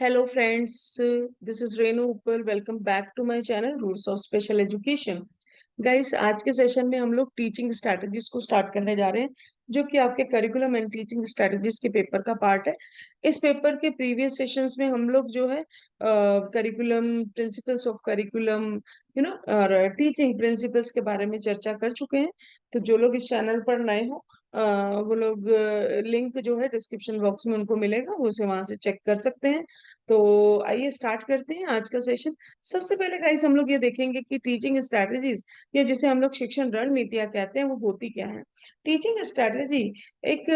Hello friends, this is Renu Uppal. Welcome back to my channel Roots of Special Education. Guys आज के session में हम लोग teaching strategies को start करने जा रहे हैं जो कि आपके करिकुलम एंड टीचिंग स्ट्रैटेजीज के पेपर का पार्ट है। इस पेपर के प्रीवियस सेशंस में हम लोग जो है करिकुलम प्रिंसिपल्स ऑफ करिकुलम और टीचिंग प्रिंसिपल्स के बारे में चर्चा कर चुके हैं। तो जो लोग इस चैनल पर नए हो वो लोग लिंक जो है डिस्क्रिप्शन बॉक्स में उनको मिलेगा, वो उसे वहां से चेक कर सकते हैं। तो आइए स्टार्ट करते हैं आज का सेशन। सबसे पहले गाइस हम लोग ये देखेंगे कि टीचिंग स्ट्रैटेजीज या जिसे हम लोग शिक्षण रणनीतियां कहते हैं वो होती क्या है। टीचिंग स्ट्रैटेजी एक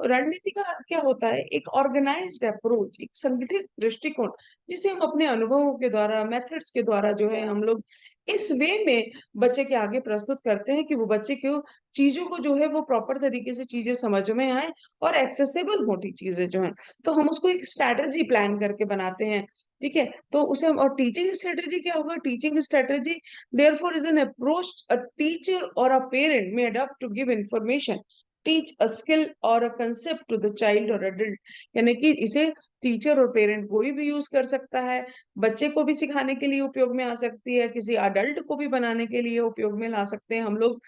रणनीति का अर्थ क्या होता है? एक ऑर्गेनाइज्ड अप्रोच, एक संगठित दृष्टिकोण जिसे हम अपने अनुभवों के द्वारा मेथड्स के द्वारा जो है हम लोग इस वे में बच्चे के आगे प्रस्तुत करते हैं कि वो बच्चे को चीजों को जो है वो प्रॉपर तरीके से चीजें समझ में आए और एक्सेसिबल होती चीजें जो है, तो हम उसको एक स्ट्रैटेजी प्लान करके बनाते हैं। ठीक है, तो उसे हम और टीचिंग स्ट्रेटेजी क्या होगा? Teaching strategy therefore is an approach a teacher or a parent may adopt to give information, teach a skill or a concept to the child or adult। यानी कि इसे टीचर और पेरेंट कोई भी use कर सकता है, बच्चे को भी सिखाने के लिए उपयोग में आ सकती है, किसी अडल्ट को भी बनाने के लिए उपयोग में ला सकते हैं हम लोग।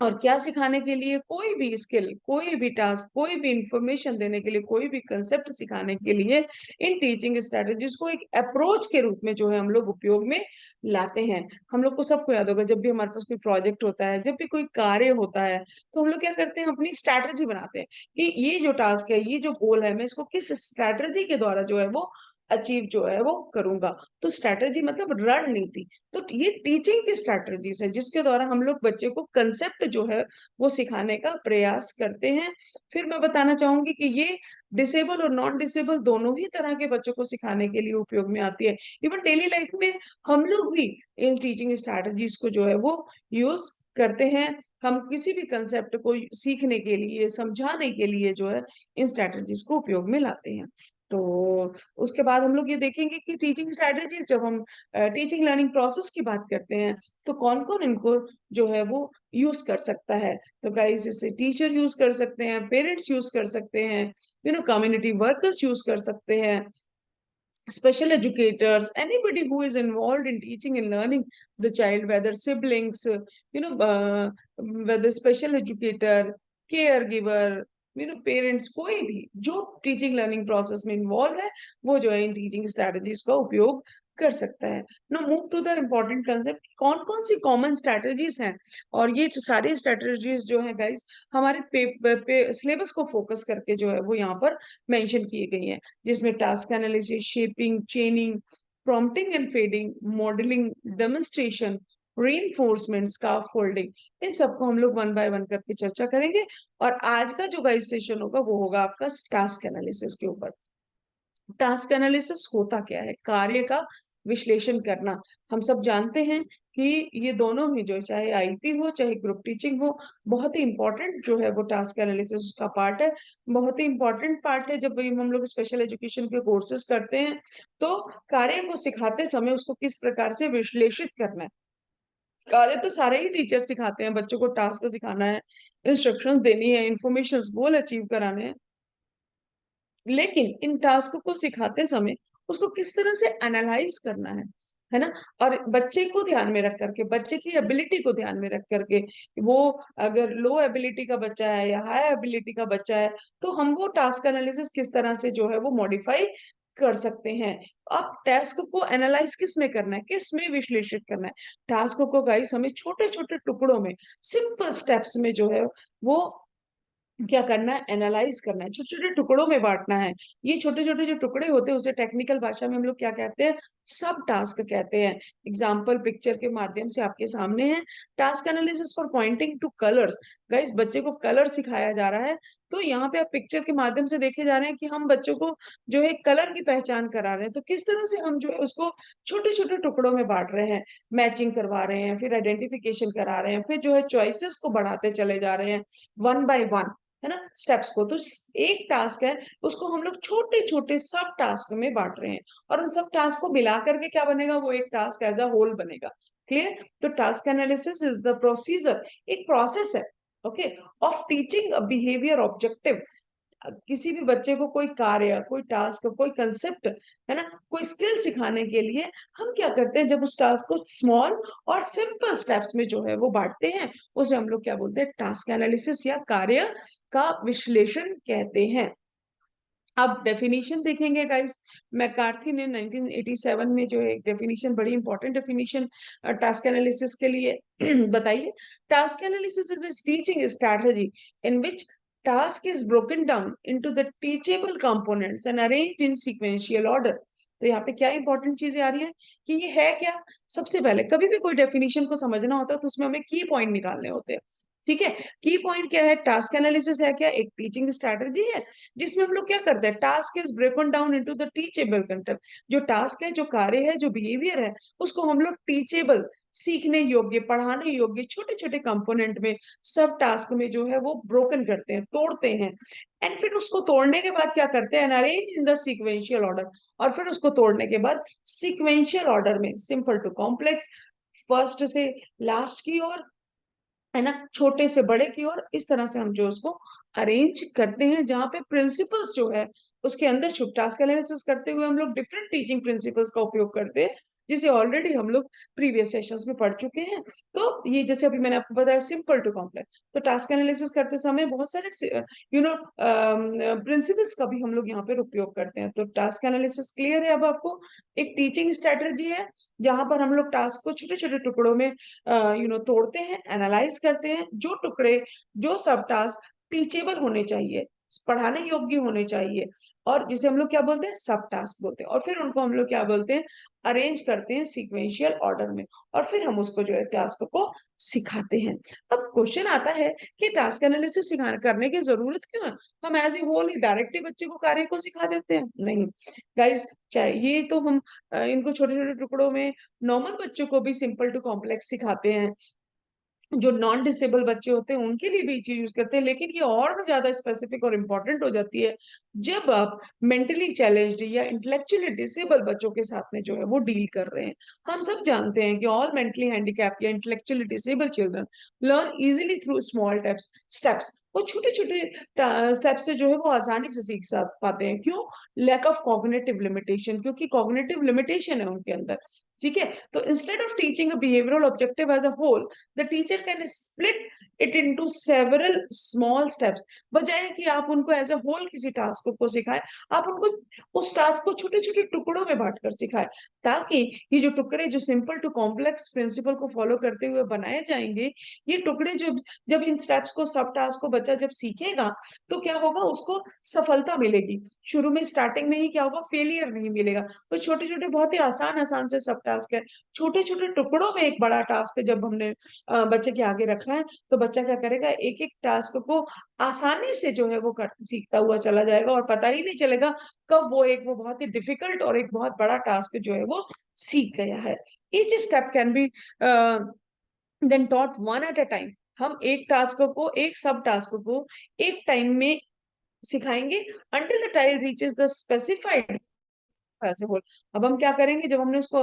और क्या सिखाने के लिए? कोई भी स्किल, कोई भी टास्क, कोई भी इंफॉर्मेशन देने के लिए, कोई भी कंसेप्ट सिखाने के लिए इन टीचिंग स्ट्रेटजीज को एक अप्रोच के रूप में जो है हम लोग उपयोग में लाते हैं। हम लोग को सबको याद होगा, जब भी हमारे पास कोई प्रोजेक्ट होता है, जब भी कोई कार्य होता है, तो हम लोग क्या करते हैं? अपनी स्ट्रैटेजी बनाते हैं कि ये जो टास्क है, ये जो गोल है, मैं इसको किस स्ट्रैटेजी के द्वारा जो है वो अचीव जो है वो करूंगा। तो स्ट्रैटेजी मतलब रणनीति। तो ये टीचिंग की स्ट्रैटेजीज है जिसके द्वारा हम लोग बच्चे को कंसेप्ट जो है वो सिखाने का प्रयास करते हैं। फिर मैं बताना चाहूंगी कि ये डिसेबल और नॉन डिसेबल दोनों ही तरह के बच्चों को सिखाने के लिए उपयोग में आती है। इवन डेली लाइफ में हम लोग भी इन टीचिंग स्ट्रैटेजीज को जो है वो यूज करते हैं। हम किसी भी कंसेप्ट को सीखने के लिए, समझाने के लिए जो है इन स्ट्रैटेजीज को उपयोग में लाते हैं। तो उसके बाद हम लोग ये देखेंगे कि टीचिंग स्ट्रैटेजीज, जब हम टीचिंग लर्निंग प्रोसेस की बात करते हैं तो कौन कौन इनको जो है वो यूज कर सकता है। तो गाइस इसे टीचर यूज कर सकते हैं, पेरेंट्स यूज कर सकते हैं, कम्युनिटी वर्कर्स यूज कर सकते हैं, special educators, anybody who is involved in teaching and learning the child, whether siblings, whether special educator, caregiver, parents, कोई भी जो टीचिंग लर्निंग प्रोसेस में इन्वॉल्व है वो जो है इन टीचिंग स्ट्रैटेजीज का उपयोग कर सकता है। No move to the important concept, कौन कौन सी कॉमन स्ट्रैटेजीज हैं। और ये सारी स्ट्रैटेजीज जो है गाइस हमारे सिलेबस को फोकस करके जो है वो यहाँ पर मेंशन की गई है, जिसमें task analysis, shaping, chaining, prompting and fading, modelling, demonstration, reinforcement, scaffolding, इन सबको हम लोग वन बाय वन करके चर्चा करेंगे। और आज का जो गाइस सेशन होगा वो होगा आपका टास्क एनालिसिस के ऊपर। टास्क एनालिसिस होता क्या है? कार्य का विश्लेषण करना। हम सब जानते हैं कि ये दोनों ही, जो चाहे आईपी हो चाहे ग्रुप टीचिंग हो, बहुत ही इंपॉर्टेंट जो है वो टास्क एनालिसिस उसका पार्ट है। बहुत ही इंपॉर्टेंट पार्ट है। जब भी हम लोग स्पेशल एजुकेशन के कोर्सेज करते हैं तो कार्य को सिखाते समय उसको किस प्रकार से विश्लेषित करना है। कार्य तो सारे ही टीचर सिखाते हैं, बच्चों को टास्क सिखाना है, इंस्ट्रक्शंस देनी है, इंफॉर्मेशन, गोल अचीव कराने हैं, लेकिन इन टास्क को सिखाते समय उसको किस तरह से एनालाइज करना है ना। और बच्चे को ध्यान में रख करके, बच्चे की एबिलिटी को ध्यान में रख करके, वो अगर लो एबिलिटी का बच्चा है या हाई एबिलिटी का बच्चा है तो हम वो टास्क एनालिसिस किस तरह से जो है वो मॉडिफाई कर सकते हैं। अब टास्क को एनालाइज किस में करना है, किस में विश्लेषित करना है? टास्क को गाइस हमें छोटे छोटे टुकड़ों में, सिंपल स्टेप्स में जो है वो क्या करना है? एनालाइज करना है, छोटे छोटे टुकड़ों में बांटना है। ये छोटे छोटे जो टुकड़े होते हैं उसे टेक्निकल भाषा में हम लोग क्या कहते हैं? सब टास्क कहते हैं। एग्जाम्पल पिक्चर के माध्यम से आपके सामने है। Task analysis for pointing two colours. Guys बच्चे को कलर सिखाया जा रहा है, तो यहाँ पे आप पिक्चर के माध्यम से देखे जा रहे हैं कि हम बच्चों को जो है कलर की पहचान करा रहे हैं। तो किस तरह से हम जो है उसको छोटे छोटे टुकड़ों में बांट रहे हैं, मैचिंग करवा रहे हैं, फिर आइडेंटिफिकेशन करा रहे हैं, फिर जो है चॉइसेस को बढ़ाते चले जा रहे हैं वन बाय वन, है ना, स्टेप्स को। तो एक टास्क है, उसको हम लोग छोटे छोटे सब टास्क में बांट रहे हैं, और उन सब टास्क को मिला करके क्या बनेगा? वो एक टास्क एज अ होल बनेगा। क्लियर? तो task analysis is the procedure, एक प्रोसेस है, okay, of teaching a behaviour objective, किसी भी बच्चे को कोई कार्य, कोई टास्क, कोई कंसेप्ट, है ना, कोई स्किल सिखाने के लिए हम क्या करते हैं, जब उस टास्क को स्मॉल और सिंपल स्टेप्स में जो है वो बांटते हैं, उसे हम लोग क्या बोलते हैं, टास्क एनालिसिस या कार्य का विश्लेषण कहते हैं। अब डेफिनेशन देखेंगे गाइस, मैकार्थी ने 1987 में जो है एक डेफिनेशन, बड़ी इंपॉर्टेंट डेफिनेशन टास्क एनालिसिस के लिए बताइए। Task analysis is a teaching strategy in which task is broken down into the teachable components and arranged in sequential order। तो यहाँ पे क्या इंपॉर्टेंट चीजें आ रही है कि ये है क्या। सबसे पहले कभी भी कोई डेफिनेशन को समझना होता है तो उसमें हमें की पॉइंट निकालने होते हैं। ठीक है, की पॉइंट क्या है, टास्क एनालिसिस है क्या, एक टीचिंग स्ट्रैटेजी है जिसमें हम लोग क्या करते हैं, task is broken down into the teachable content. जो टास्क है, जो कार्य है, जो बिहेवियर है, उसको हम लोग टीचेबल, सीखने योग्य, पढ़ाने योग्य छोटे छोटे कंपोनेंट में, सब टास्क में जो है वो ब्रोकन करते हैं, तोड़ते हैं। एंड फिर उसको तोड़ने के बाद क्या करते हैं, arrange in the sequential order. और फिर उसको तोड़ने के बाद सीक्वेंशियल ऑर्डर में, सिंपल टू कॉम्प्लेक्स, फर्स्ट से लास्ट की ओर, है ना, छोटे से बड़े की ओर, इस तरह से हम जो उसको अरेंज करते हैं, जहां पे प्रिंसिपल्स जो है उसके अंदर छुप, टास्क एनालिसिस करते हुए हम लोग डिफरेंट टीचिंग प्रिंसिपल्स का उपयोग करते हैं, जिसे ऑलरेडी हम लोग प्रीवियस सेशंस में पढ़ चुके हैं। तो ये जैसे अभी मैंने आपको बताया, सिंपल टू कॉम्प्लेक्स, तो टास्क एनालिसिस करते समय बहुत सारे प्रिंसिपल्स का भी हम लोग यहाँ पर उपयोग करते हैं। तो टास्क एनालिसिस क्लियर है अब आपको, एक टीचिंग स्ट्रेटजी है जहां पर हम लोग टास्क को छोटे छोटे टुकड़ों में तोड़ते हैं, एनालाइज करते हैं, जो टुकड़े, जो सब टास्क टीचेबल होने चाहिए, पढ़ाने योग्य होने चाहिए, और जिसे हम लोग क्या बोलते हैं, सब टास्क बोलते हैं, और फिर उनको हम लोग क्या बोलते हैं, अरेंज करते हैं सीक्वेंशियल ऑर्डर में, और फिर हम उसको जो है टास्क को सिखाते हैं। अब क्वेश्चन आता है कि टास्क एनालिसिस सिखाने करने की जरूरत क्यों है, हम एज ए होल ही डायरेक्टली बच्चे को कार्य को सिखा देते हैं, नहीं गाइस। चाहे ये तो हम इनको छोटे छोटे टुकड़ों में नॉर्मल बच्चों को भी सिंपल टू कॉम्प्लेक्स सिखाते हैं, जो नॉन डिसेबल बच्चे होते हैं उनके लिए भी ये चीज यूज करते हैं, लेकिन ये और भी ज्यादा स्पेसिफिक और इम्पोर्टेंट हो जाती है जब आप मेंटली चैलेंज्ड या इंटेलेक्चुअली डिसेबल बच्चों के साथ में जो है वो डील कर रहे हैं। हम सब जानते हैं कि ऑल मेंटली हैंडीकैप या intellectually disable children learn easily through small steps. वो छोटे छोटे स्टेप्स से जो है वो आसानी से सीख पाते हैं। क्यों? लैक ऑफ कॉग्निटिव लिमिटेशन, क्योंकि कॉग्निटिव लिमिटेशन है उनके अंदर। ठीक है, तो instead of teaching a behavioural objective as a whole, the teacher can split it into several small steps। बजाय कि आप उनको एज ए होल किसी टास्क को सिखाएं, आप उनको उस टास्क को छोटे छोटे टुकड़ों में बांटकर सिखाएं, ताकि ये जो टुकड़े जो सिंपल टू कॉम्प्लेक्स प्रिंसिपल को फॉलो करते हुए बनाए जाएंगे, ये टुकड़े जो, जब इन स्टेप्स को, सब टास्क को बच्चा जब सीखेगा तो क्या होगा, उसको सफलता मिलेगी। शुरू में स्टार्टिंग में ही क्या होगा, फेलियर नहीं मिलेगा। तो छोटे छोटे बहुत ही आसान आसान से सब टास्क है, छोटे छोटे टुकड़ों में एक बड़ा टास्क है, जब हमने बच्चे के आगे रखा है, तो बच्चा क्या करेगा, एक एक टास्क को आसानी से जो है वो कर सीखता हुआ चला जाएगा, और पता ही नहीं चलेगा कब वो बहुत ही डिफिकल्ट और एक बहुत बड़ा टास्क जो है वो सीख गया है। Each step can be then taught one at a time. हम एक टास्क को, एक सब टास्क को एक टाइम में सिखाएंगे, until the child reaches the specified ऐसे बोल। अब हम क्या करेंगे, जब हमने उसको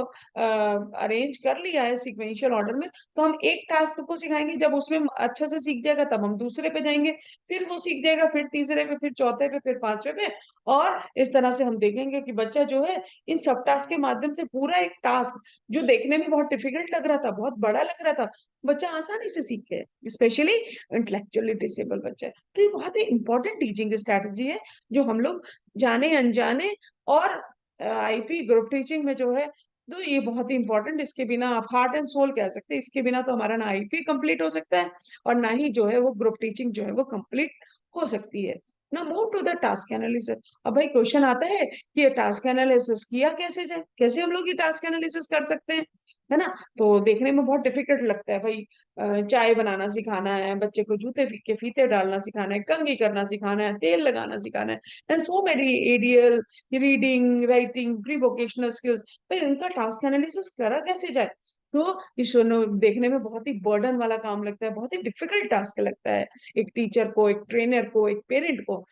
अरेंज कर लिया है सीक्वेंशियल ऑर्डर में, तो हम एक टास्क को सिखाएंगे, जब उसमें अच्छा से सीख जाएगा तब हम दूसरे पे जाएंगे, फिर वो सीख जाएगा, फिर तीसरे पे, फिर चौथे पे, फिर पांचवे पे, और इस तरह से हम देखेंगे कि बच्चा जो है इन सब टास्क के माध्यम से पूरा एक टास्क जो देखने में बहुत डिफिकल्ट लग रहा था, बहुत बड़ा लग रहा था, बच्चा आसानी से सीख गया, स्पेशली इंटेलेक्चुअली डिसेबल बच्चा। तो ये बहुत ही इंपॉर्टेंट टीचिंग स्ट्रैटेजी है, जो हम लोग जाने अनजाने और आईपी ग्रुप टीचिंग में जो है, तो ये बहुत ही इंपॉर्टेंट, इसके बिना आप हार्ट एंड सोल कह सकते हैं, इसके बिना तो हमारा ना आईपी कंप्लीट हो सकता है, और ना ही जो है वो ग्रुप टीचिंग जो है वो कंप्लीट हो सकती है ना। Move to the task analysis. अब भाई क्वेश्चन आता है कि ये टास्क एनालिसिस किया कैसे जाए, कैसे हम लोग ये टास्क एनालिसिस कर सकते हैं, है ना। तो देखने में बहुत डिफिकल्ट लगता है भाई, चाय बनाना सिखाना है बच्चे को, जूते के फीते डालना सिखाना है, कंघी करना सिखाना है, तेल लगाना सिखाना है, and so many ADL, reading, writing, pre vocational skills. भाई इनका टास्क एनालिसिस करा कैसे जाए। तो देखने में बहुत ही बर्डन वाला काम लगता है, बहुत ही डिफिकल्ट टास्क लगता है एक टीचर को, एक ट्रेनर को, एक पेरेंट को।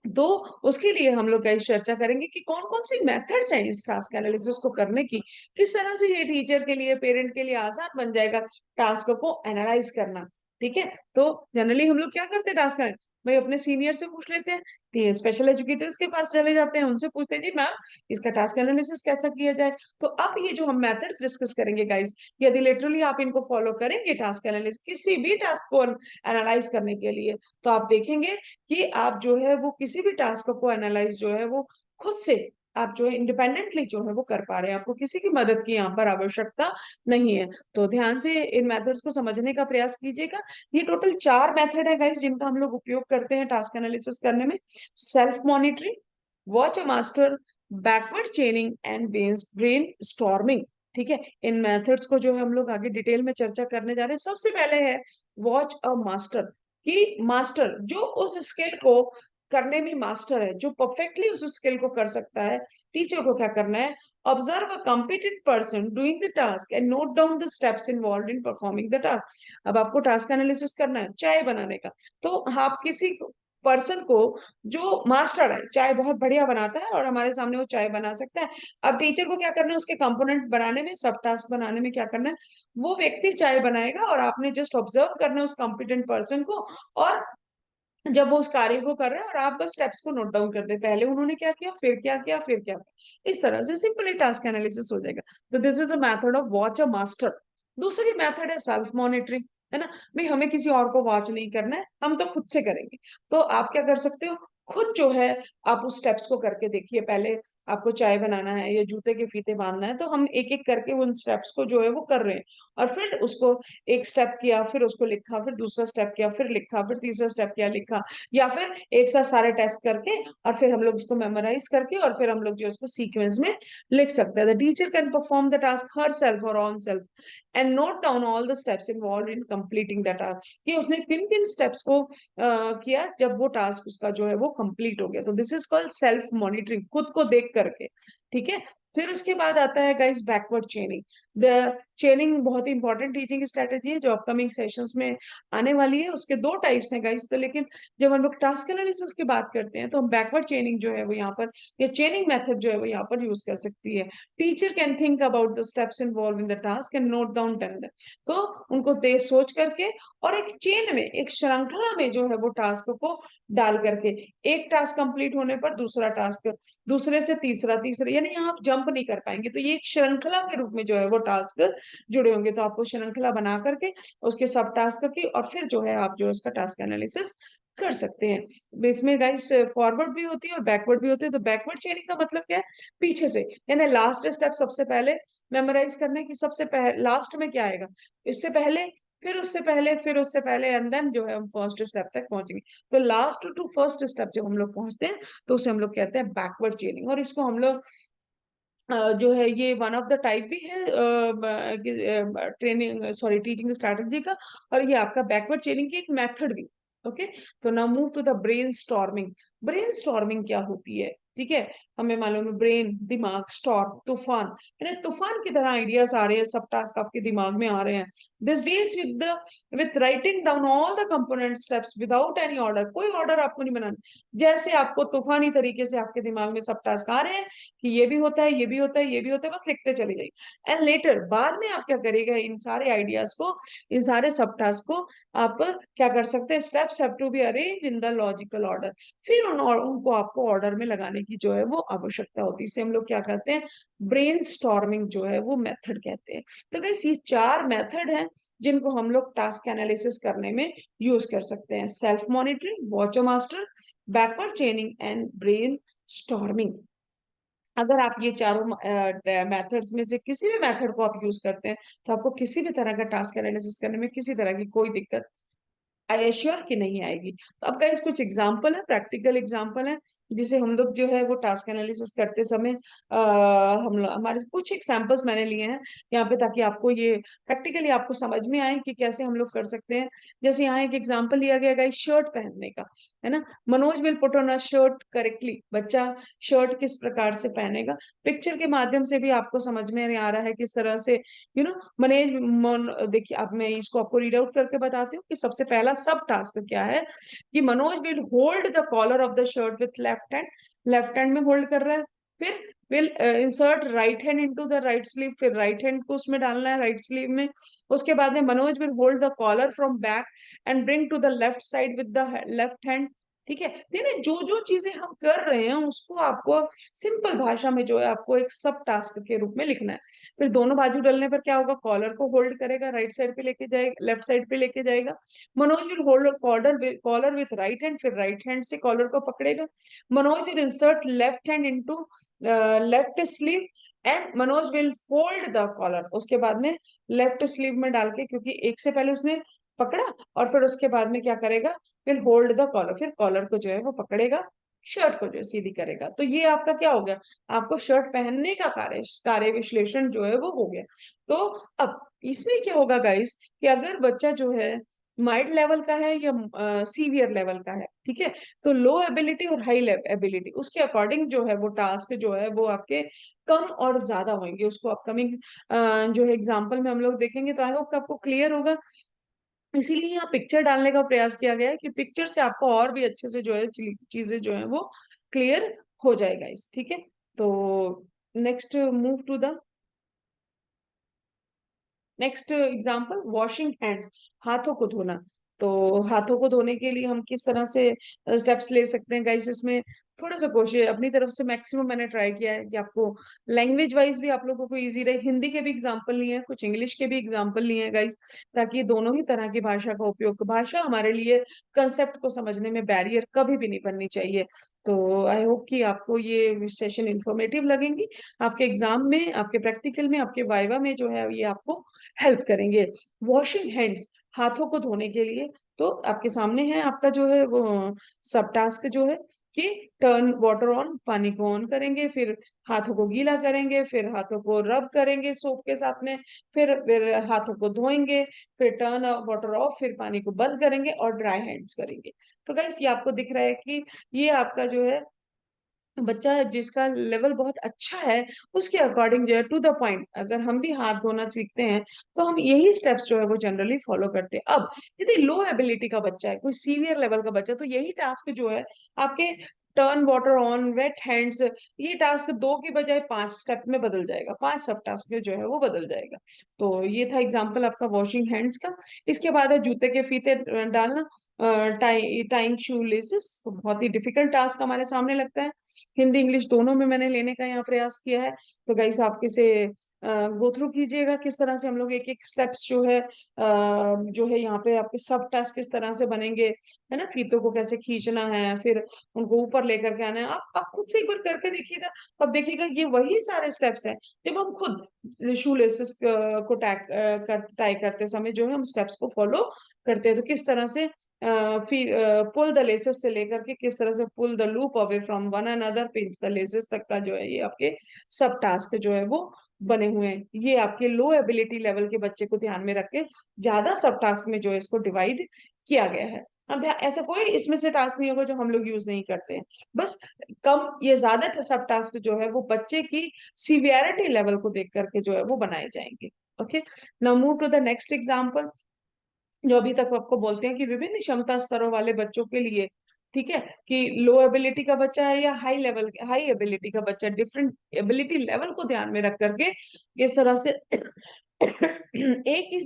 तो उसके लिए हम लोग कई चर्चा करेंगे कि कौन कौन सी मेथड्स हैं इस टास्क एनालिसिस को करने की, किस तरह से ये टीचर के लिए, पेरेंट के लिए आसान बन जाएगा टास्क को एनालाइज करना। ठीक है, तो जनरली हम लोग क्या करते हैं टास्क भाई अपने सीनियर से पूछ लेते हैं, कि स्पेशल एजुकेटर्स के पास चले जाते हैं, उनसे पूछते हैं जी मैम इसका टास्क एनालिसिस कैसा किया जाए। तो अब ये जो हम मेथड्स डिस्कस करेंगे गाइस, यदि लिटरली आप इनको फॉलो करेंगे टास्क एनालिसिस किसी भी टास्क को एनालाइज करने के लिए, तो आप देखेंगे कि आप जो है वो किसी भी टास्क को एनालाइज जो है वो खुद से आप जो है इंडिपेंडेंटली जो है वो कर पा रहे हैं, आपको किसी की मदद की यहाँ पर आवश्यकता नहीं है। तो ध्यान से इन मेथड्स को समझने का प्रयास कीजिएगा। ये टोटल 4 मेथड है गाइस जिनका हम लोग उपयोग करते हैं टास्क एनालिसिस करने में। Self monitoring, watch a master, backward चेनिंग and brain storming. ठीक है, इन मेथड्स को जो है हम लोग आगे डिटेल में चर्चा करने जा रहे हैं। सबसे पहले है वॉच अ मास्टर, कि मास्टर जो उस स्किल को करने में मास्टर है, जो परफेक्टली उस स्किल को कर सकता है, टीचर को क्या करना है, observe a competent person doing the task and note down the steps involve in performing the task. अब आपको टास्क एनालिसिस करना है चाय बनाने का, तो आप किसी पर्सन को जो मास्टर है, चाय बहुत बढ़िया बनाता है और हमारे सामने वो चाय बना सकता है, अब टीचर को क्या करना है, उसके कंपोनेंट बनाने में, सब टास्क बनाने में क्या करना है, वो व्यक्ति चाय बनाएगा और आपने जस्ट ऑब्जर्व करना है उस कॉम्पिटेंट पर्सन को, और जब वो उस कार्य को कर रहे हैं और आप बस स्टेप्स को नोट डाउन कर दे, पहले उन्होंने क्या किया, फिर क्या किया, फिर क्या किया, इस तरह से सिंपली टास्क एनालिसिस हो जाएगा। तो this is a method of watch a master. दूसरी मेथड है सेल्फ मॉनिटरिंग, है ना, भाई हमें किसी और को वॉच नहीं करना है, हम तो खुद से करेंगे। तो आप क्या कर सकते हो, खुद जो है आप उस स्टेप्स को करके देखिए। पहले आपको चाय बनाना है या जूते के फीते बांधना है, तो हम एक एक करके उन स्टेप्स को जो है वो कर रहे हैं, और फिर उसको एक स्टेप किया, फिर उसको लिखा, फिर दूसरा स्टेप किया, फिर लिखा, फिर तीसरा स्टेप किया, लिखा, या फिर एक साथ सारे टेस्ट करके और फिर हम लोग उसको मेमोराइज करके और फिर हम लोग जो उसको सीक्वेंस में लिख सकते हैं। The teacher can perform the task herself और on self and note down all the steps involve in completing the task, कि उसने किन किन स्टेप्स को किया जब वो टास्क उसका जो है वो कंप्लीट हो गया। तो this is called self monitoring, खुद को देख करके। ठीक है, फिर उसके बाद आता है गाइस बैकवर्ड चेनिंग। द चेनिंग बहुत ही इंपॉर्टेंट टीचिंग स्ट्रेटेजी है जो अपकमिंग सेशंस में आने वाली है। उसके दो टाइप्स हैं गाइस, तो लेकिन जब हम लोग टास्क एनालिसिस की बात करते हैं तो हम बैकवर्ड चेनिंग जो है वो यहाँ पर, या चेनिंग मेथड जो है वो यहाँ पर यूज कर सकती है। Teacher can think about the steps involve in the task and note down ten, तो उनको दे सोच करके और एक चेन में, एक श्रृंखला में जो है वो टास्क को डाल करके, एक टास्क कंप्लीट होने पर दूसरा टास्क, दूसरे से तीसरा, तीसरा, यानी आप जंप नहीं कर पाएंगे, तो ये एक श्रृंखला के रूप में जो है वो टास्क जुड़े होंगे। तो आपको श्रृंखला बना करके उसके सब टास्क की और फिर जो है आप जो है उसका टास्क एनालिसिस कर सकते हैं। इसमें गाइस फॉरवर्ड भी होती है और बैकवर्ड भी होती है। तो बैकवर्ड चेनिंग का मतलब क्या है, पीछे से, यानी लास्ट स्टेप सबसे पहले मेमोराइज करने की, सबसे पहले लास्ट में क्या आएगा, इससे पहले, फिर उससे पहले, फिर उससे पहले, एंड देन जो है हम फर्स्ट स्टेप तक पहुंचेंगे। तो लास्ट टू फर्स्ट स्टेप जब हम लोग पहुंचते हैं तो उसे हम लोग कहते हैं बैकवर्ड चेनिंग, और इसको हम लोग जो है ये वन ऑफ द टाइप भी है ट्रेनिंग, सॉरी, टीचिंग स्ट्रैटेजी का, और ये आपका बैकवर्ड चेनिंग की एक मेथड भी। ओके, तो now move to the brainstorming. Brainstorming क्या होती है, ठीक है, हमें मालूम है ब्रेन, दिमाग, स्टॉर्म, तूफान, यानी तूफान की तरह आइडियाज आ रहे हैं, सब टास्क आपके दिमाग में आ रहे हैं। This deals with writing down all the component steps without any order, कोई ऑर्डर आपको नहीं बनाना, जैसे आपको तूफानी तरीके से आपके दिमाग में सब टास्क आ रहे हैं कि ये भी होता है, ये भी होता है, ये भी होता है, बस लिखते चले जाइए। एंड लेटर बाद में आप क्या करिएगा, इन सारे आइडियाज को, इन सारे सब टास्क को आप क्या कर सकते हैं, steps have to be arrange in the logical order, फिर उनको आपको ऑर्डर में लगाने की जो है वो आवश्यकता होती है। इसे हम लोग क्या कहते हैं, ब्रेन स्टॉर्मिंग जो है वो मेथड कहते हैं। तो गाइस ये 4 मेथड हैं जिनको हम लोग टास्क एनालिसिस करने में यूज कर सकते हैं, self monitoring, watch a master, backward चेनिंग and brain storming. अगर आप ये चारों मेथड्स में से किसी भी मेथड को आप यूज करते हैं तो आपको किसी भी तरह का टास्क एनालिसिस करने में किसी तरह की कोई दिक्कत आई एश्योर कि नहीं आएगी। तो अब गाइस कुछ एग्जांपल है, प्रैक्टिकल एग्जांपल है, जिसे हम लोग जो है वो टास्क एनालिसिस करते समय हम लोग, हमारे कुछ एग्जांपल्स मैंने लिए हैं यहाँ पे, ताकि आपको ये प्रैक्टिकली आपको समझ में आए कि कैसे हम लोग कर सकते हैं। जैसे यहाँ एक एग्जांपल लिया गया गाइस शर्ट पहनने का, है ना, Manoj will put on a shirt correctly, बच्चा शर्ट किस प्रकार से पहनेगा, पिक्चर के माध्यम से भी आपको समझ में आ रहा है किस तरह से, देखिए अब मैं इसको आपको रीड आउट करके बताती हूँ कि सबसे पहला सब टास्क क्या है, कि Manoj will hold the collar of the shirt with left hand, left hand में होल्ड कर रहा है, फिर will insert right hand into the right sleeve, फिर राइट हैंड को उसमें डालना है राइट स्लीव में। उसके बाद में Manoj will hold the collar from back and bring to the left side with the left hand. ठीक है, यानी जो जो चीजें हम कर रहे हैं उसको आपको सिंपल भाषा में जो है आपको एक सब टास्क के रूप में लिखना है। फिर दोनों बाजू डलने पर क्या होगा, कॉलर को होल्ड करेगा, राइट साइड पे लेके जाएगा, लेफ्ट साइड पे लेके जाएगा। Manoj will hold collar with right hand, फिर राइट हैंड से कॉलर को पकड़ेगा। Manoj will insert left hand into left sleeve and Manoj will fold the collar. उसके बाद में लेफ्ट स्लीव में डाल के, क्योंकि एक से पहले उसने पकड़ा, और फिर उसके बाद में क्या करेगा, फिर होल्ड द कॉलर, फिर कॉलर को जो है वो पकड़ेगा, शर्ट को जो है सीधी करेगा। तो ये आपका क्या हो गया, आपको शर्ट पहनने का कार्य कार्य विश्लेषण जो है वो हो गया। तो अब इसमें क्या होगा गाइस, कि अगर बच्चा जो है माइल्ड लेवल का है या सीवियर लेवल का है, ठीक है, तो लो एबिलिटी और हाई एबिलिटी उसके अकॉर्डिंग जो है वो टास्क जो है वो आपके कम और ज्यादा होंगे। उसको अपकमिंग जो है एग्जाम्पल में हम लोग देखेंगे, तो आई होप आपको क्लियर होगा। इसीलिए यहाँ पिक्चर डालने का प्रयास किया गया है कि पिक्चर से आपको और भी अच्छे से जो है चीजें जो है वो क्लियर हो जाएगा इस, ठीक है। तो next move to the next example, washing hands, हाथों को धोना। तो हाथों को धोने के लिए हम किस तरह से स्टेप्स ले सकते हैं गाइस, इसमें थोड़ा सा कोशिश अपनी तरफ से मैक्सिमम मैंने ट्राई किया है कि आपको लैंग्वेज वाइज भी आप लोगों को इजी रहे। हिंदी के भी एग्जाम्पल लिए हैं, कुछ इंग्लिश के भी एग्जाम्पल लिए हैं गाइस, ताकि दोनों ही तरह की भाषा का उपयोग, भाषा हमारे लिए कंसेप्ट को समझने में बैरियर कभी भी नहीं बननी चाहिए। तो आई होप कि आपको ये सेशन इंफॉर्मेटिव लगेंगी, आपके एग्जाम में, आपके प्रैक्टिकल में, आपके वाइवा में जो है ये आपको हेल्प करेंगे। वॉशिंग हैंड्स, हाथों को धोने के लिए, तो आपके सामने है आपका जो है वो सब टास्क जो है कि टर्न वाटर ऑन, पानी को ऑन करेंगे, फिर हाथों को गीला करेंगे, फिर हाथों को रब करेंगे सोप के साथ में, फिर हाथों को धोएंगे, फिर टर्न वाटर ऑफ, फिर पानी को बंद करेंगे और ड्राई हैंड्स करेंगे। तो गाइस ये आपको दिख रहा है कि ये आपका जो है बच्चा है जिसका लेवल बहुत अच्छा है, उसके अकॉर्डिंग जो है टू द पॉइंट अगर हम भी हाथ धोना सीखते हैं तो हम यही स्टेप्स जो है वो जनरली फॉलो करते हैं। अब यदि लो एबिलिटी का बच्चा है, कोई सीनियर लेवल का बच्चा, तो यही टास्क जो है आपके turn water on, wet hands, ये टास्क 2 की बजाय 5 स्टेप में बदल जाएगा, 5 सब टास्क में जो है वो बदल जाएगा। तो ये था एग्जाम्पल आपका वॉशिंग हैंड्स का। इसके बाद है जूते के फीते डालना, टाइंग शू लेसेस। बहुत ही डिफिकल्ट टास्क हमारे सामने लगता है, हिंदी इंग्लिश दोनों में मैंने लेने का यहाँ प्रयास किया है। तो गाइस आप किसे गो थ्रू कीजिएगा किस तरह से हम लोग एक एक स्टेप्स जो है यहाँ पे आपके सब टास्क किस तरह से बनेंगे, है ना, फीतों को कैसे खींचना है, फिर उनको ऊपर लेकर के आना है। आप खुद से एक बार करके देखिएगा, अब देखिएगा ये वही सारे स्टेप्स हैं जब हम खुद शू लेसेस को टाई करते समय जो है हम स्टेप्स को फॉलो करते हैं। तो किस तरह से फिर पुल द लेसेस से लेकर के किस तरह से pull the loop away from one another, pinch the laces तक का जो है ये आपके सब टास्क जो है वो बने हुए हैं। ये आपके लो एबिलिटी लेवल के बच्चे को ध्यान में रख के ज्यादा सब टास्क में जो है इसको डिवाइड किया गया है। अब ऐसा कोई इसमें से टास्क नहीं होगा जो हम लोग यूज नहीं करते हैं, बस कम ये ज्यादा सब टास्क जो है वो बच्चे की सीवियरिटी लेवल को देख करके जो है वो बनाए जाएंगे। Okay, now move to the next example, जो अभी तक आपको बोलते हैं कि विभिन्न क्षमता स्तरों वाले बच्चों के लिए, ठीक है, कि लो एबिलिटी का बच्चा है या हाई एबिलिटी का बच्चा, डिफरेंट एबिलिटी लेवल को ध्यान में रख करके किस तरह से एक ही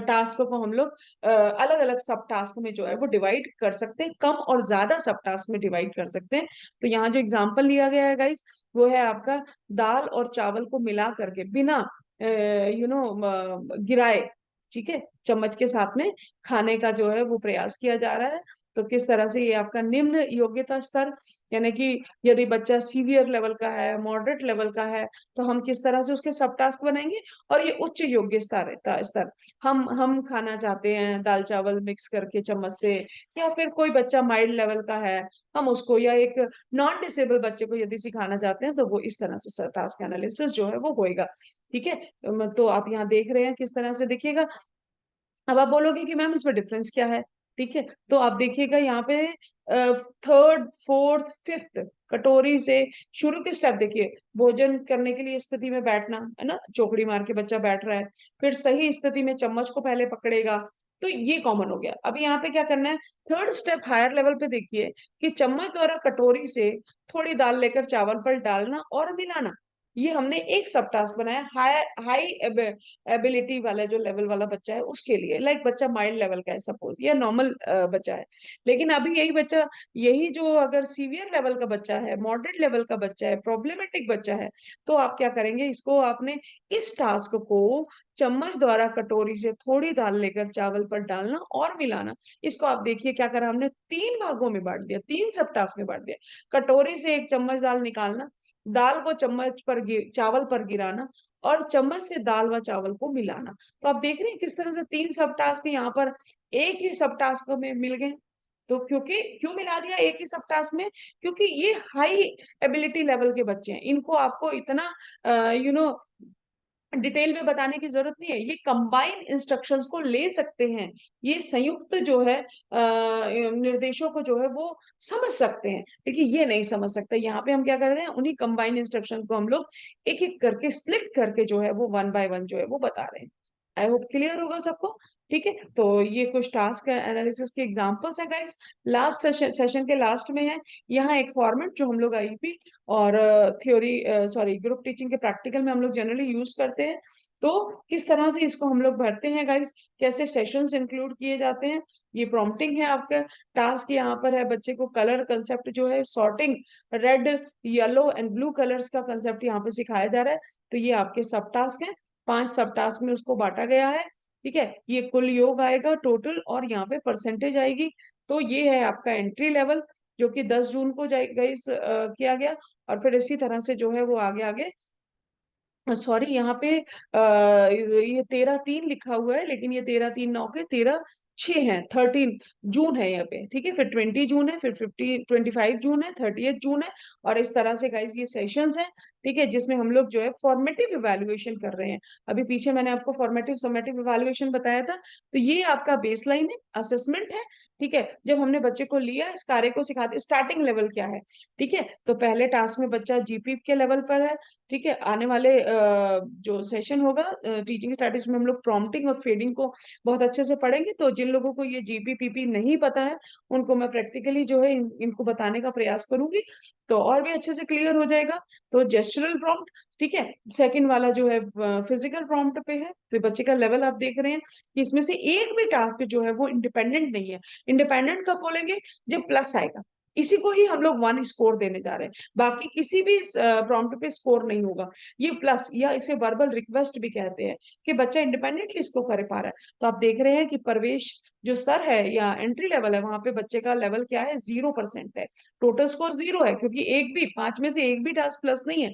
टास्क को हम लोग अलग अलग सब टास्क में जो है वो डिवाइड कर सकते हैं, कम और ज्यादा सब टास्क में डिवाइड कर सकते हैं। तो यहाँ जो एग्जांपल लिया गया है गाइस वो है आपका दाल और चावल को मिला करके बिना गिराए, ठीक है, चम्मच के साथ में खाने का जो है वो प्रयास किया जा रहा है। तो किस तरह से ये आपका निम्न योग्यता स्तर, यानी कि यदि बच्चा सीवियर लेवल का है, मॉडरेट लेवल का है, तो हम किस तरह से उसके सब टास्क बनाएंगे। और ये उच्च योग्य स्तर, हम खाना चाहते हैं दाल चावल मिक्स करके चम्मच से, या फिर कोई बच्चा माइल्ड लेवल का है, हम उसको, या एक नॉन डिसेबल बच्चे को यदि सिखाना चाहते हैं तो वो इस तरह से टास्क एनालिसिस जो है वो होएगा। ठीक है, तो आप यहाँ देख रहे हैं किस तरह से देखिएगा। अब आप बोलोगे कि मैम इसमें डिफरेंस क्या है, ठीक है, तो आप देखिएगा यहाँ पे थर्ड फोर्थ फिफ्थ कटोरी से शुरू के स्टेप देखिए, भोजन करने के लिए स्थिति में बैठना, है ना, चौकड़ी मार के बच्चा बैठ रहा है, फिर सही स्थिति में चम्मच को पहले पकड़ेगा, तो ये कॉमन हो गया। अभी यहाँ पे क्या करना है, थर्ड स्टेप हायर लेवल पे देखिए कि चम्मच द्वारा कटोरी से थोड़ी दाल लेकर चावल पर डालना और मिलाना। ये हमने एक सब टास्क बनाया हाई हाई एबिलिटी वाला जो लेवल वाला बच्चा है उसके लिए, लाइक बच्चा माइल्ड लेवल का है सपोज, या नॉर्मल बच्चा है। लेकिन अभी यही बच्चा, यही जो अगर सीवियर लेवल का बच्चा है, मॉडरेट लेवल का बच्चा है, प्रॉब्लमेटिक बच्चा है, तो आप क्या करेंगे, इसको आपने इस टास्क को चम्मच द्वारा कटोरी से थोड़ी दाल लेकर चावल पर डालना और मिलाना, इसको आप देखिए क्या करा हमने, तीन भागों में बांट दिया, तीन सब टास्क में बांट दिया। कटोरी से एक चम्मच दाल निकालना, दाल को चम्मच पर चावल पर गिराना, और चम्मच से दाल व चावल को मिलाना। तो आप देख रहे हैं किस तरह से तीन सब टास्क यहाँ पर एक ही सब टास्क में मिल गए। तो क्योंकि क्यों मिला दिया एक ही सब टास्क में, क्योंकि ये हाई एबिलिटी लेवल के बच्चे हैं, इनको आपको इतना डिटेल में बताने की जरूरत नहीं है, ये कंबाइन इंस्ट्रक्शंस को ले सकते हैं, ये संयुक्त जो है निर्देशों को जो है वो समझ सकते हैं, लेकिन ये नहीं समझ सकते। यहाँ पे हम क्या कर रहे हैं, उन्हीं कंबाइन इंस्ट्रक्शन को हम लोग एक एक करके स्प्लिट करके जो है वो वन बाय वन जो है वो बता रहे हैं। आई होप क्लियर होगा सबको। ठीक है, तो ये कुछ टास्क एनालिसिस के एग्जांपल्स है गाइस, लास्ट सेशन के लास्ट में है। यहाँ एक फॉर्मेट जो हम लोग आईपी और थ्योरी सॉरी ग्रुप टीचिंग के प्रैक्टिकल में हम लोग जनरली यूज करते हैं। तो किस तरह से इसको हम लोग भरते हैं गाइस, कैसे सेशंस इंक्लूड किए जाते हैं, ये प्रॉम्प्टिंग है आपका। टास्क यहाँ पर है बच्चे को कलर कंसेप्ट जो है sorting, red yellow and blue colours का कंसेप्ट यहाँ पे सिखाया जा रहा है। तो ये आपके सब टास्क है, 5 सब टास्क में उसको बांटा गया है। ठीक है, ये कुल योग आएगा टोटल, और यहाँ पे परसेंटेज आएगी। तो ये है आपका एंट्री लेवल जो कि 10 जून को गाइस किया गया। और फिर इसी तरह से जो है वो आगे आगे, सॉरी यहाँ पे ये 13/3 लिखा हुआ है, लेकिन ये 13/3 9 के 13/6 है, 13 जून है यहाँ पे। ठीक है, फिर 20 जून है, फिर 25 जून है, 30 जून है। और इस तरह से गाइस ये सेशंस हैं। ठीक है, जिसमें हम लोग जो है फॉर्मेटिव इवैल्यूएशन कर रहे हैं। अभी पीछे मैंने आपको फॉर्मेटिव समेटिव इवैल्यूएशन बताया था, तो ये आपका बेसलाइन है, असेसमेंट है। ठीक है, जब हमने बच्चे को लिया इस कार्य को सिखाते, स्टार्टिंग लेवल क्या है। ठीक है, तो पहले टास्क में बच्चा जीपी के लेवल पर है। ठीक है, आने वाले जो सेशन होगा टीचिंग स्ट्रैटेजी में हम लोग प्रॉम्प्टिंग और फेडिंग को बहुत अच्छे से पढ़ेंगे। तो जिन लोगों को ये जीपी पीपी नहीं पता है, उनको मैं प्रैक्टिकली जो है इनको बताने का प्रयास करूंगी, तो और भी अच्छे से क्लियर हो जाएगा। तो जेस्चरल प्रॉम्प्ट, ठीक है, सेकंड वाला जो है फिजिकल प्रॉम्प्ट पे है। तो बच्चे का लेवल आप देख रहे हैं कि इसमें से एक भी टास्क जो है वो इंडिपेंडेंट नहीं है। इंडिपेंडेंट कब बोलेंगे, जब प्लस आएगा, इसी को ही हम लोग 1 स्कोर देने जा रहे हैं, बाकी किसी भी प्रॉम्प्ट पे स्कोर नहीं होगा। ये प्लस, या इसे वर्बल रिक्वेस्ट भी कहते हैं, कि बच्चा इंडिपेंडेंटली इसको कर पा रहा है। तो आप देख रहे हैं कि प्रवेश जो स्तर है या एंट्री लेवल है, वहां पे बच्चे का लेवल क्या है, 0% है। टोटल स्कोर 0 है, क्योंकि एक भी 5 में से एक भी टास्क प्लस नहीं है।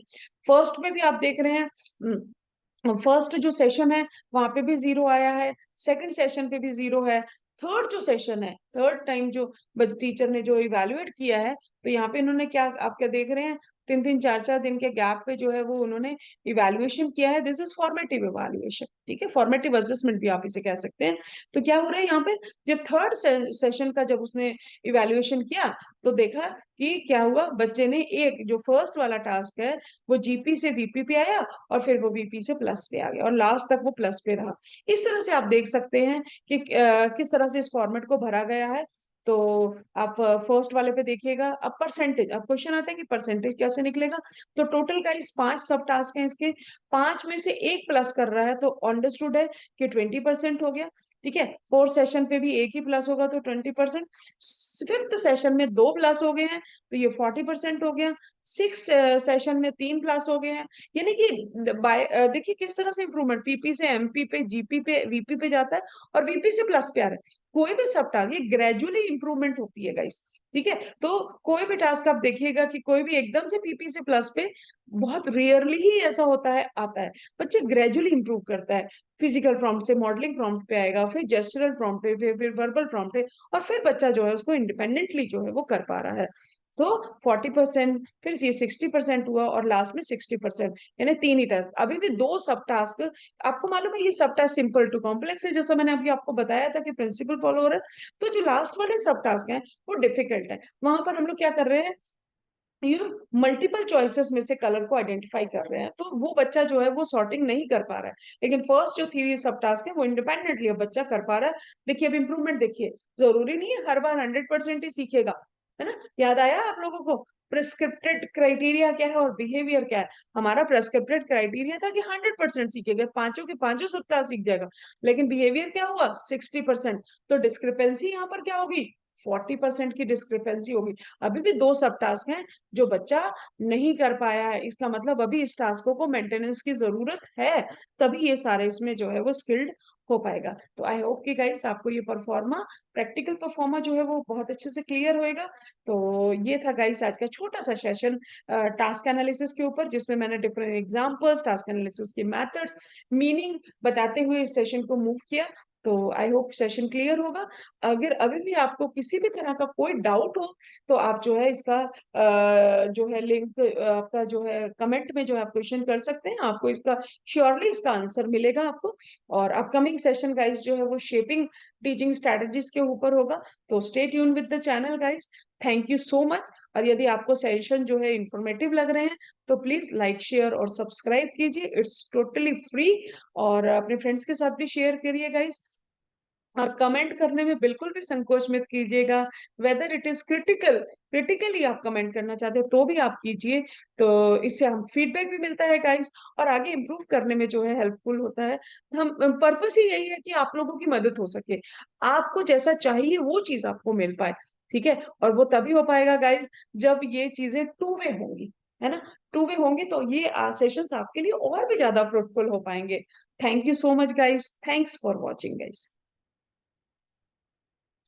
फर्स्ट में भी आप देख रहे हैं, फर्स्ट जो सेशन है वहां पे भी 0 आया है, सेकंड सेशन पे भी 0 है। थर्ड जो सेशन है, थर्ड टाइम जो टीचर ने जो इवेल्युएट किया है, तो यहाँ पे इन्होंने क्या, आप क्या देख रहे हैं, 3-3 4-4 दिन के गैप पे जो है वो उन्होंने इवेल्युएशन किया है। This is formative evaluation. ठीक है, फॉर्मेटिव असेसमेंट भी आप इसे कह सकते हैं। तो क्या हो रहा है यहाँ पे, जब थर्ड सेशन का जब उसने इवेल्युएशन किया, तो देखा कि क्या हुआ, बच्चे ने एक जो फर्स्ट वाला टास्क है वो जीपी से वीपी पे आया, और फिर वो वीपी से प्लस पे आ गया, और लास्ट तक वो प्लस पे रहा। इस तरह से आप देख सकते हैं कि किस तरह से इस फॉर्मेट को भरा गया है। तो आप फर्स्ट वाले पे देखिएगा, अब परसेंटेज, अब क्वेश्चन आता है कि परसेंटेज कैसे निकलेगा। तो टोटल का इस 5 सब टास्क हैं, इसके 5 में से एक प्लस कर रहा है, तो अंडरस्टूड है कि 20% हो गया। ठीक है, फोर्थ सेशन पे भी एक ही प्लस होगा तो 20%। फिफ्थ सेशन में 2 प्लस हो गए हैं, तो ये 40% हो गया। सिक्स सेशन में 3 प्लस हो गए हैं। यानी कि देखिए किस तरह से इंप्रूवमेंट पीपी से एमपी पे, जीपी पे, वीपी पे जाता है, और वीपी से प्लस पे आ रहा है। कोई भी सब टास्क ये ग्रेजुअली इंप्रूवमेंट होती है गाइस। ठीक है, तो कोई भी टास्क आप देखिएगा कि कोई भी एकदम से पीपी से प्लस पे, बहुत रेयरली ही ऐसा होता है, आता है। बच्चे ग्रेजुअली इंप्रूव करता है। फिजिकल प्रॉम्प्ट से मॉडलिंग प्रॉम्प्ट पे आएगा, फिर जेस्चरल प्रॉम्प्ट पे, फिर वर्बल प्रॉम्प्ट पे, और फिर बच्चा जो है उसको इंडिपेंडेंटली जो है वो कर पा रहा है। तो 40%, फिर ये 60% हुआ, और लास्ट में 60%, यानी 3 ही टास्क। अभी भी 2 सब टास्क, आपको मालूम है ये सब टास्क सिंपल टू कॉम्प्लेक्स है, जैसा मैंने अभी आपको बताया था कि प्रिंसिपल फॉलो हो रहा है। तो जो लास्ट वाले सब टास्क हैं वो डिफिकल्ट है, वहां पर हम लोग क्या कर रहे हैं, मल्टीपल चॉइसेस में से कलर को आइडेंटिफाई कर रहे हैं, तो वो बच्चा जो है वो सॉर्टिंग नहीं कर पा रहा है। लेकिन फर्स्ट जो थ्री सब टास्क है वो इंडिपेंडेंटली अब बच्चा कर पा रहा है। देखिए अब इंप्रूवमेंट देखिए, जरूरी नहीं है हर बार 100% ही सीखेगा, है ना। याद आया आप लोगों को प्रिस्क्रिप्टेड क्राइटेरिया क्या है और बिहेवियर क्या है? हमारा प्रिस्क्रिप्टेड क्राइटेरिया था कि 100% सीखेगा, पांचों के पांचों सब टास्क सीख जाएगा। लेकिन बिहेवियर क्या हुआ? 60%। तो डिस्क्रिपेंसी यहाँ पर क्या होगी? 40% की डिस्क्रिपेंसी होगी। अभी भी दो सब टास्क हैं जो बच्चा नहीं कर पाया है, इसका मतलब अभी इस टास्कों को मेंटेनेंस की जरूरत है, तभी ये सारे इसमें जो है वो स्किल्ड हो पाएगा। तो आई होप कि गाइस आपको ये परफॉर्मा, प्रैक्टिकल परफॉर्मा जो है वो बहुत अच्छे से क्लियर होएगा। तो ये था गाइस आज का छोटा सा सेशन टास्क एनालिसिस के ऊपर, जिसमें मैंने डिफरेंट एग्जांपल्स, टास्क एनालिसिस के मेथड्स, मीनिंग बताते हुए इस सेशन को मूव किया। तो आई होप सेशन क्लियर होगा। अगर अभी भी आपको किसी भी तरह का कोई डाउट हो तो आप जो है इसका जो है लिंक आपका जो है कमेंट में जो है आप क्वेश्चन कर सकते हैं, आपको इसका श्योरली इसका आंसर मिलेगा आपको। और अपकमिंग सेशन गाइस जो है वो शेपिंग टीचिंग स्ट्रेटजीज के ऊपर होगा। तो stay tune with the channel guys. Thank you so much. और यदि आपको सेशन जो है इंफॉर्मेटिव लग रहे हैं तो प्लीज लाइक शेयर और सब्सक्राइब कीजिए, इट्स टोटली फ्री। और अपने फ्रेंड्स के साथ भी शेयर करिए गाइस। और कमेंट करने में बिल्कुल भी संकोच मत कीजिएगा, whether it is critical, critically आप कमेंट करना चाहते हो तो भी आप कीजिए। तो इससे हम फीडबैक भी मिलता है गाइस, और आगे इम्प्रूव करने में जो है हेल्पफुल होता है। हम पर्पस ही यही है कि आप लोगों की मदद हो सके, आपको जैसा चाहिए वो चीज आपको मिल पाए। ठीक है, और वो तभी हो पाएगा गाइस जब ये चीजें टू वे होंगी, है ना। टू वे होंगे तो ये सेशंस आपके लिए और भी ज्यादा फ्रूटफुल हो पाएंगे। Thank you so much guys, thanks for watching guys.